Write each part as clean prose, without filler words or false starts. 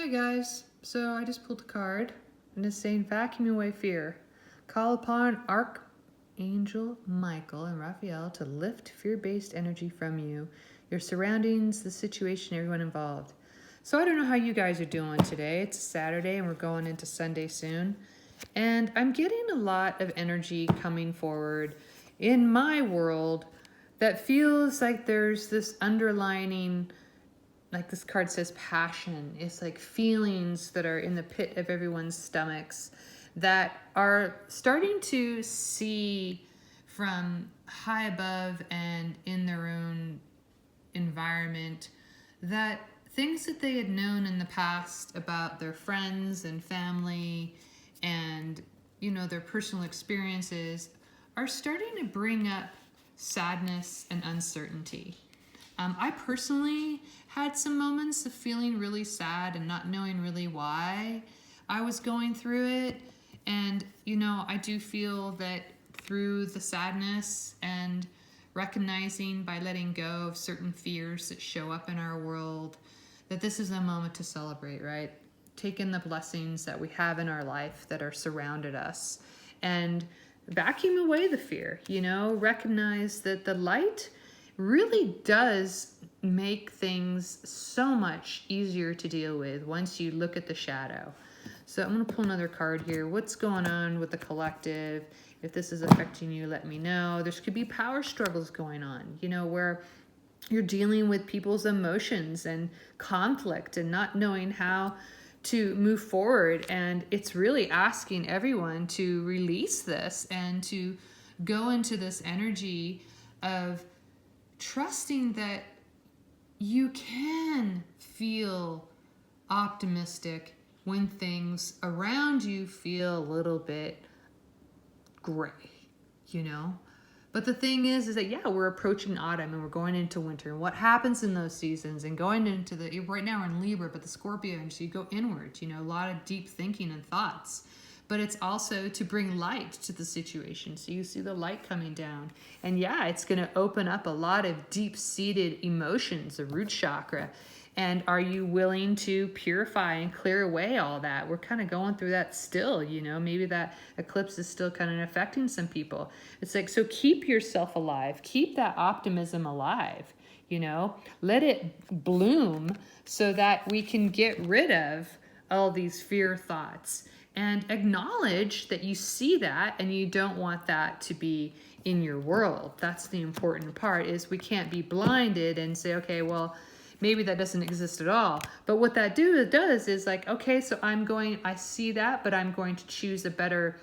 Hi guys, so I just pulled a card and it's saying vacuum away fear. Call upon Archangel Michael and Raphael to lift fear-based energy from you, your surroundings, the situation, everyone involved. So I don't know how you guys are doing today. It's a Saturday and we're going into Sunday soon. And I'm getting a lot of energy coming forward in my world that feels like there's this underlining, like this card says, passion. It's like feelings that are in the pit of everyone's stomachs that are starting to see from high above and in their own environment that things that they had known in the past about their friends and family and their personal experiences are starting to bring up sadness and uncertainty. I personally had some moments of feeling really sad and not knowing really why I was going through it. And, I do feel that through the sadness and recognizing by letting go of certain fears that show up in our world, that this is a moment to celebrate, right? Take in the blessings that we have in our life that are surrounded us and vacuum away the fear, recognize that the light really does make things so much easier to deal with once you look at the shadow. So I'm going to pull another card here. What's going on with the collective? If this is affecting you, let me know. There could be power struggles going on, where you're dealing with people's emotions and conflict and not knowing how to move forward. And it's really asking everyone to release this and to go into this energy of trusting that you can feel optimistic when things around you feel a little bit gray, But the thing is that, yeah, we're approaching autumn and we're going into winter. And what happens in those seasons and going into right now we're in Libra, but the Scorpio, and so you go inward, a lot of deep thinking and thoughts. But it's also to bring light to the situation. So you see the light coming down. And yeah, it's going to open up a lot of deep-seated emotions, the root chakra. And are you willing to purify and clear away all that? We're kind of going through that still, maybe that eclipse is still kind of affecting some people. It's like, so keep yourself alive. Keep that optimism alive, let it bloom so that we can get rid of all these fear thoughts. And acknowledge that you see that and you don't want that to be in your world. That's the important part, is we can't be blinded and say, okay, well, maybe that doesn't exist at all. But what that does is like, okay, so I see that, but I'm going to choose a better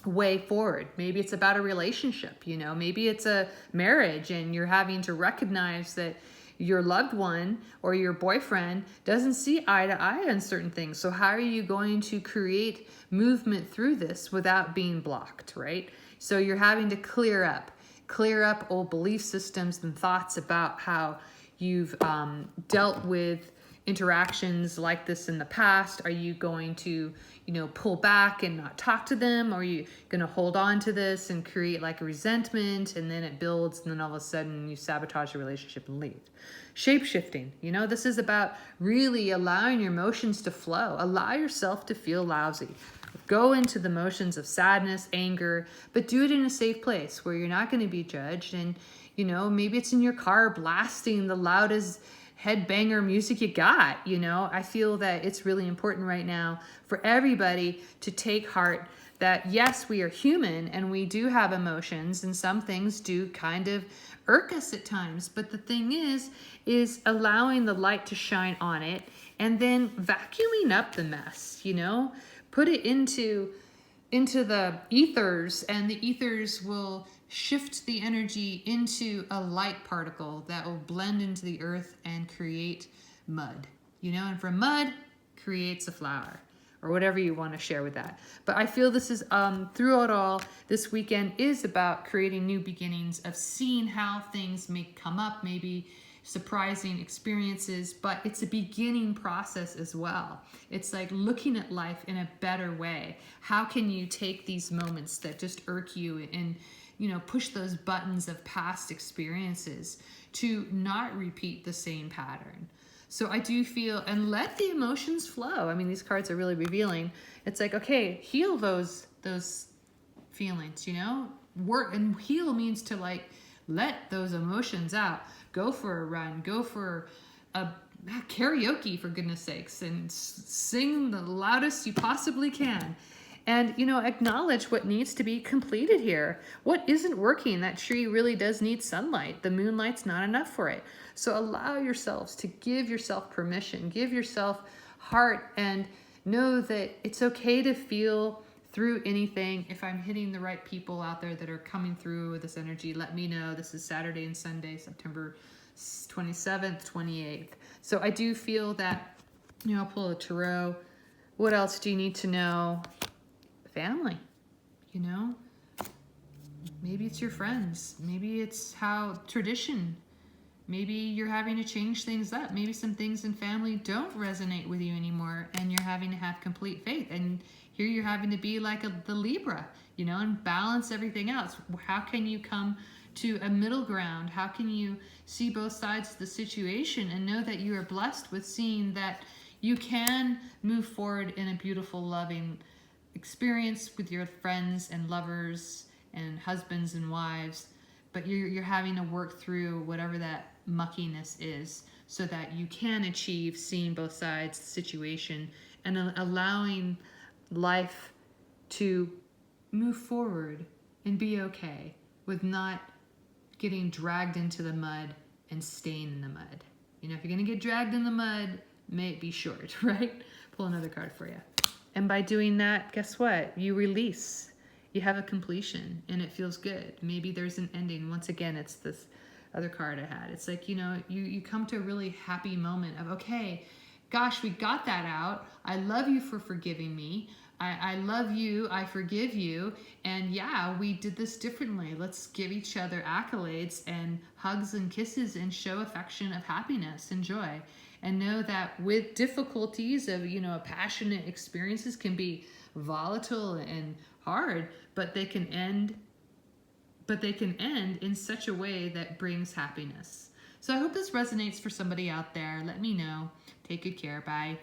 way forward. Maybe it's about a relationship, maybe it's a marriage and you're having to recognize that your loved one or your boyfriend doesn't see eye to eye on certain things. So how are you going to create movement through this without being blocked, right? So you're having to clear up old belief systems and thoughts about how you've dealt with interactions like this in the past. Are you going to, pull back and not talk to them? Or are you going to hold on to this and create like a resentment, and then it builds, and then all of a sudden you sabotage the relationship and leave? Shape-shifting, this is about really allowing your emotions to flow. Allow yourself to feel lousy. Go into the emotions of sadness, anger, but do it in a safe place where you're not going to be judged. And, maybe it's in your car blasting the loudest headbanger music you got. I feel that it's really important right now for everybody to take heart that yes, we are human and we do have emotions, and some things do kind of irk us at times. But the thing is allowing the light to shine on it and then vacuuming up the mess, put it into the ethers, and the ethers will shift the energy into a light particle that will blend into the earth and create mud, and from mud creates a flower or whatever you want to share with that. But I feel this is throughout all this weekend is about creating new beginnings, of seeing how things may come up, maybe surprising experiences, but it's a beginning process as well. It's like looking at life in a better way. How can you take these moments that just irk you and push those buttons of past experiences to not repeat the same pattern? So I do feel, and let the emotions flow. I mean, these cards are really revealing. It's like, okay, heal those feelings, you know? Work, and heal means to like let those emotions out. Go for a run, go for a karaoke, for goodness sakes, and sing the loudest you possibly can. And, you know, acknowledge what needs to be completed here. What isn't working? That tree really does need sunlight. The moonlight's not enough for it. So allow yourselves to give yourself permission, give yourself heart, and know that it's okay to feel through anything. If I'm hitting the right people out there that are coming through with this energy, let me know. This is Saturday and Sunday, September 27th, 28th. So I do feel that, you know, I'll pull a tarot. What else do you need to know? Family, you know, maybe it's your friends, maybe it's how tradition, maybe you're having to change things up, maybe some things in family don't resonate with you anymore and you're having to have complete faith, and here you're having to be like the Libra, you know, and balance everything else. How can you come to a middle ground? How can you see both sides of the situation and know that you are blessed with seeing that you can move forward in a beautiful, loving experience with your friends and lovers and husbands and wives, but you're having to work through whatever that muckiness is so that you can achieve seeing both sides of the situation and allowing life to move forward and be okay with not getting dragged into the mud and staying in the mud. You know, if you're gonna get dragged in the mud, may it be short, right? Pull another card for you. And by doing that, guess what? You release. You have a completion and it feels good. Maybe there's an ending. Once again, it's this other card I had. It's like, you know, you come to a really happy moment of, okay, gosh, we got that out. I love you for forgiving me. I love you. I forgive you. And yeah, we did this differently. Let's give each other accolades and hugs and kisses and show affection of happiness and joy. And know that with difficulties of, you know, passionate experiences can be volatile and hard, but they can end in such a way that brings happiness. So I hope this resonates for somebody out there. Let me know. Take good care. Bye.